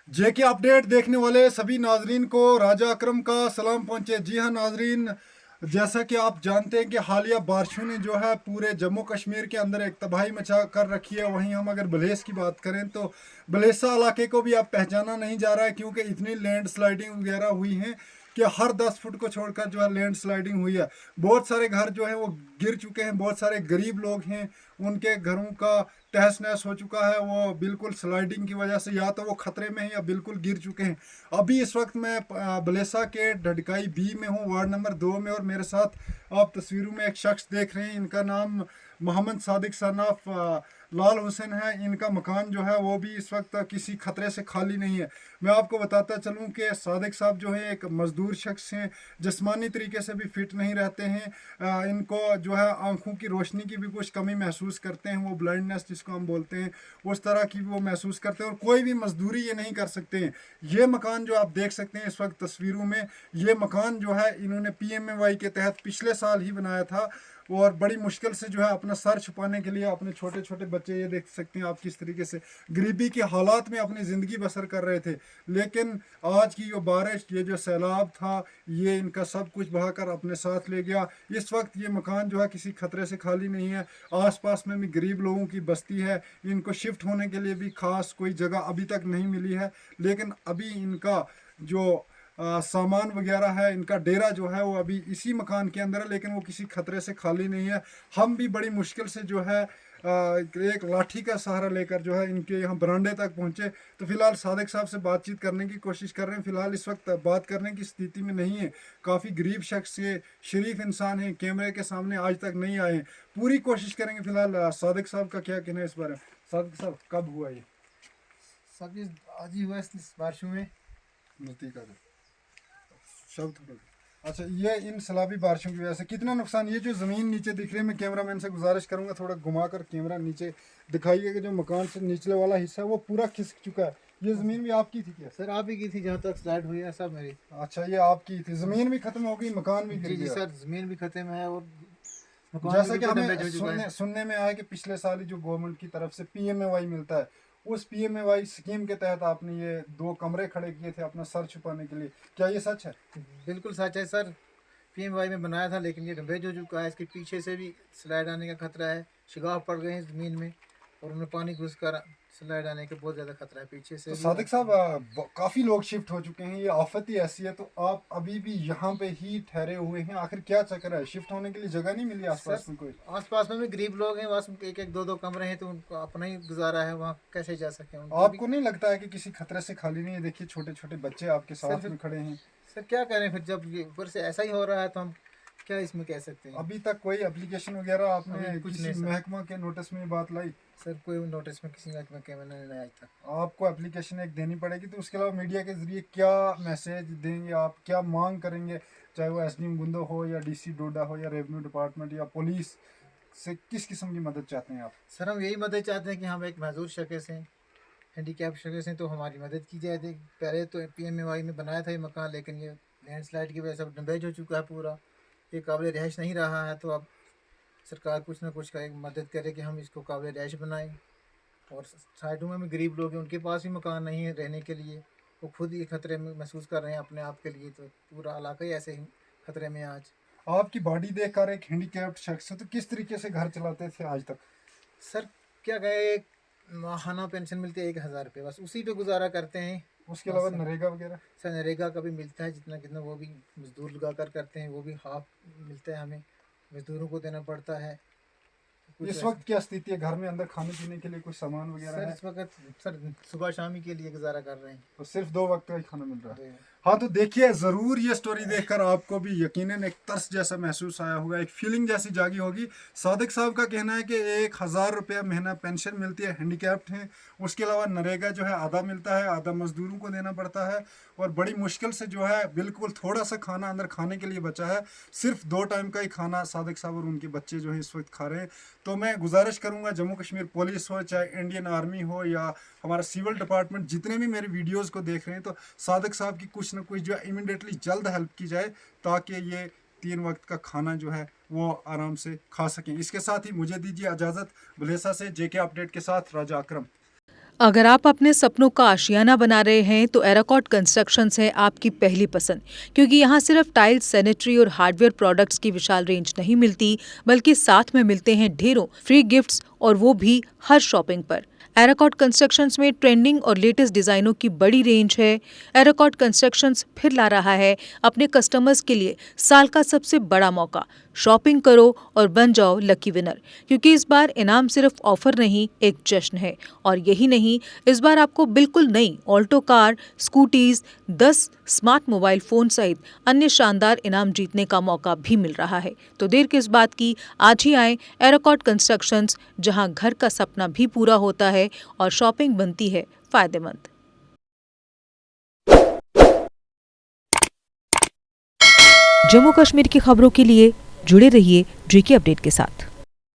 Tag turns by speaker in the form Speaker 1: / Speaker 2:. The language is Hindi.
Speaker 1: जेके अपडेट देखने वाले सभी नाजरीन को राजा अकरम का सलाम पहुंचे। जी हाँ नाजरीन, जैसा कि आप जानते हैं कि हालिया बारिशों ने जो है पूरे जम्मू कश्मीर के अंदर एक तबाही मचा कर रखी है। वहीं हम अगर बलेस की बात करें तो बलेसा इलाके को भी अब पहचाना नहीं जा रहा है, क्योंकि इतनी लैंड स्लाइडिंग वगैरह हुई है कि हर 10 फुट को छोड़कर जो है लैंड स्लाइडिंग हुई है। बहुत सारे घर जो है वो गिर चुके हैं। बहुत सारे गरीब लोग हैं, उनके घरों का तहस नहस हो चुका है। वो बिल्कुल स्लाइडिंग की वजह से या तो वो खतरे में हैं या बिल्कुल गिर चुके हैं। अभी इस वक्त मैं बलेसा के ढडकाई बी में हूँ, वार्ड नंबर 2 में, और मेरे साथ आप तस्वीरों में एक शख्स देख रहे हैं। इनका नाम मोहम्मद सादिक सन ऑफ लाल हुसैन है। इनका मकान जो है वो भी इस वक्त किसी खतरे से खाली नहीं है। मैं आपको बताता चलूं कि सादिक साहब जो है एक मजदूर शख्स हैं, जिस्मानी तरीके से भी फिट नहीं रहते हैं। इनको जो है आंखों की रोशनी की भी कुछ कमी महसूस करते हैं, वो ब्लाइंडनेस जिसको हम बोलते हैं उस तरह की वो महसूस करते हैं, और कोई भी मजदूरी ये नहीं कर सकते हैं। ये मकान जो आप देख सकते हैं इस वक्त तस्वीरों में, ये मकान जो है इन्होंने PMAY के तहत पिछले साल ही बनाया था, और बड़ी मुश्किल से जो है अपना सर छुपाने के लिए अपने छोटे छोटे बच्चे, ये देख सकते हैं आप किस तरीके से गरीबी के हालात में अपनी ज़िंदगी बसर कर रहे थे। लेकिन आज की जो बारिश, ये जो सैलाब था, ये इनका सब कुछ बहाकर अपने साथ ले गया। इस वक्त ये मकान जो है किसी खतरे से खाली नहीं है। आसपास में भी गरीब लोगों की बस्ती है। इनको शिफ्ट होने के लिए भी खास कोई जगह अभी तक नहीं मिली है। लेकिन अभी इनका जो सामान वगैरह है, इनका डेरा जो है वो अभी इसी मकान के अंदर है, लेकिन वो किसी खतरे से खाली नहीं है। हम भी बड़ी मुश्किल से जो है एक लाठी का सहारा लेकर जो है इनके यहाँ बरामदे तक पहुँचे। तो फिलहाल सादिक साहब से बातचीत करने की कोशिश कर रहे हैं। फिलहाल इस वक्त बात करने की स्थिति में नहीं है। काफ़ी गरीब शख्स है, शरीफ इंसान है, कैमरे के सामने आज तक नहीं आए हैं। पूरी कोशिश करेंगे। फिलहाल सादिक साहब का क्या कहना है इस बारे में? सादिक साहब, कब हुआ ये?
Speaker 2: सब चीज आज ही हुआ इस बारिशों में।
Speaker 1: नजदीक आ जाए शब्द थोड़ा। अच्छा, ये इन सैलाबी बारिशों की वजह से कितना नुकसान, ये जो ज़मीन नीचे दिख रही है, मैं कैमरामैन से गुजारिश करूंगा थोड़ा घुमाकर कैमरा नीचे दिखाइए कि जो मकान से निचले वाला हिस्सा है वो पूरा खिसक चुका है। ये ज़मीन भी आपकी थी क्या?
Speaker 2: सर आप ही की थी जहाँ तक स्टार्ट हुई है सब मेरी।
Speaker 1: अच्छा, ये आपकी थी। ज़मीन भी खत्म हो गई, मकान भी गिर
Speaker 2: जी जी
Speaker 1: गया।
Speaker 2: सर, जमीन भी खत्म है और मकान भी
Speaker 1: जैसा कि
Speaker 2: बिल्कुल
Speaker 1: हमें
Speaker 2: डैमेज हो चुका है।
Speaker 1: सुनने में आया कि पिछले साल ही जो गवर्नमेंट की तरफ से PMAY मिलता है, उस PMAY स्कीम के तहत आपने ये 2 कमरे खड़े किए थे अपना सर छुपाने के लिए, क्या ये सच है?
Speaker 2: बिल्कुल सच है सर। PMY में बनाया था लेकिन ये डैमेज हो चुका है। इसके पीछे से भी स्लाइड आने का खतरा है। शिगाफ पड़ गए हैं ज़मीन में और उनमें पानी घुस कर स्लाइड आने का बहुत ज़्यादा खतरा है पीछे से
Speaker 1: तो
Speaker 2: भी।
Speaker 1: सादिक साहब, काफी लोग शिफ्ट हो चुके हैं, ये आफत ही ऐसी है, तो आप अभी भी यहाँ पे ही ठहरे हुए हैं, आखिर क्या चक्कर है? शिफ्ट होने के लिए जगह नहीं मिली
Speaker 2: सर
Speaker 1: आसपास में कोई?
Speaker 2: आसपास में भी गरीब लोग हैं, बस एक एक दो दो कमरे हैं तो उनको अपना ही गुजारा है, वहाँ कैसे जा सके उनकी भी।
Speaker 1: आपको नहीं लगता है कि किसी खतरे से खाली नहीं है? देखिए छोटे छोटे बच्चे आपके
Speaker 2: सर
Speaker 1: साथ
Speaker 2: फिर
Speaker 1: में खड़े हैं।
Speaker 2: सर क्या करें फिर, जब ये ऊपर से ऐसा ही हो रहा है तो हम क्या इसमें कह सकते हैं।
Speaker 1: अभी तक कोई एप्लीकेशन वगैरह
Speaker 2: अभी
Speaker 1: आपने
Speaker 2: कुछ
Speaker 1: किसी
Speaker 2: नहीं सर।
Speaker 1: महकमा के नोटिस में ये बात लाई?
Speaker 2: सर कोई नोटिस में किसी में क्या मैंने नहीं आज तक।
Speaker 1: आपको एप्लीकेशन एक देनी पड़ेगी। तो उसके अलावा मीडिया के जरिए क्या मैसेज देंगे आप, क्या मांग करेंगे? चाहे वो SDM गुंदो हो या DC डोडा हो या रेवेन्यू डिपार्टमेंट या पुलिस से, किस किस्म की मदद चाहते हैं आप?
Speaker 2: सर हम यही मदद चाहते हैं कि हम एक महजूर शख्स हैं, हैंडीकैप शख्स हैं, तो हमारी मदद की जाए थी। पहले तो PMAY में बनाया था ये मकान, लेकिन ये लैंडस्लाइड की वजह से डैमेज हो चुका है पूरा। ये काबिल रिहाइश नहीं रहा है। तो अब सरकार कुछ ना कुछ का एक मदद करे कि हम इसको काबिल रिहाइश बनाएं। और साइडों में भी गरीब लोग हैं, उनके पास भी मकान नहीं है रहने के लिए। वो खुद ही खतरे में महसूस कर रहे हैं अपने आप के लिए। तो पूरा इलाका ही ऐसे ही खतरे में है आज।
Speaker 1: आपकी बॉडी देखकर एक हैंडीकैप्ड शख्स है, तो किस तरीके से घर चलाते थे आज तक?
Speaker 2: सर क्या कहे, एक माहाना पेंशन मिलती है 1,000 रुपये, बस उसी पे गुजारा करते हैं।
Speaker 1: उसके
Speaker 2: बस
Speaker 1: अलावा
Speaker 2: सर,
Speaker 1: नरेगा वगैरह?
Speaker 2: सर नरेगा का भी मिलता है जितना कितना, वो भी मजदूर लगा कर करते हैं, वो भी हाफ मिलता है हमें, मजदूरों को देना पड़ता है कुछ
Speaker 1: इस
Speaker 2: ऐसा।
Speaker 1: वक्त क्या स्थिति है घर में? अंदर खाने पीने के लिए कुछ सामान वगैरह
Speaker 2: सर
Speaker 1: है?
Speaker 2: इस वक्त सर सुबह शाम ही के लिए गुजारा कर रहे हैं।
Speaker 1: तो सिर्फ 2 वक्त का ही खाना मिल रहा है?
Speaker 2: तो
Speaker 1: हाँ, तो देखिए ज़रूर ये स्टोरी देखकर आपको भी यकीनन एक तरस जैसा महसूस आया होगा, एक फीलिंग जैसी जागी होगी। सादिक साहब का कहना है कि 1,000 रुपया महीना पेंशन मिलती है, हैंडीकैप्ड हैं। उसके अलावा नरेगा जो है आधा मिलता है, आधा मजदूरों को देना पड़ता है, और बड़ी मुश्किल से जो है बिल्कुल थोड़ा सा खाना अंदर खाने के लिए बचा है। सिर्फ 2 टाइम का ही खाना सादिक साहब और उनके बच्चे जो है इस वक्त खा रहे हैं। तो मैं गुजारिश करूँगा, जम्मू कश्मीर पुलिस हो, चाहे इंडियन आर्मी हो या हमारा सिविल डिपार्टमेंट, जितने भी मेरे वीडियोज़ को देख रहे हैं, तो सादिक साहब की कुछ ना कुछ जो है इमिडिएटली जल्द हेल्प की जाए, ताकि ये 3 वक्त का खाना जो है वो आराम से खा सकें। इसके साथ ही मुझे दीजिए इजाज़त। बलेसा से JK अपडेट के साथ राजा अकरम।
Speaker 3: अगर आप अपने सपनों का आशियाना बना रहे हैं तो एराकॉट कंस्ट्रक्शंस है आपकी पहली पसंद, क्योंकि यहाँ सिर्फ टाइल्स, सैनिटरी और हार्डवेयर प्रोडक्ट्स की विशाल रेंज नहीं मिलती, बल्कि साथ में मिलते हैं ढेरों फ्री गिफ्ट्स, और वो भी हर शॉपिंग पर। एराकॉट कंस्ट्रक्शंस में ट्रेंडिंग और लेटेस्ट डिजाइनों की बड़ी रेंज है। एराकॉट कंस्ट्रक्शंस फिर ला रहा है अपने कस्टमर्स के लिए साल का सबसे बड़ा मौका। शॉपिंग करो और बन जाओ लकी विनर, क्योंकि इस बार इनाम सिर्फ ऑफर नहीं, एक जश्न है। और यही नहीं, इस बार आपको बिल्कुल नई Alto car, scooties, 10 smart mobile phone सहित अन्य शानदार इनाम जीतने का मौका भी मिल रहा है। तो देर किस बात की, आज ही आए एराकॉट कंस्ट्रक्शंस, जहां घर का सपना भी पूरा होता है और शॉपिंग बनती है फायदेमंद। जम्मू कश्मीर की खबरों के लिए जुड़े रहिए जीके अपडेट के साथ।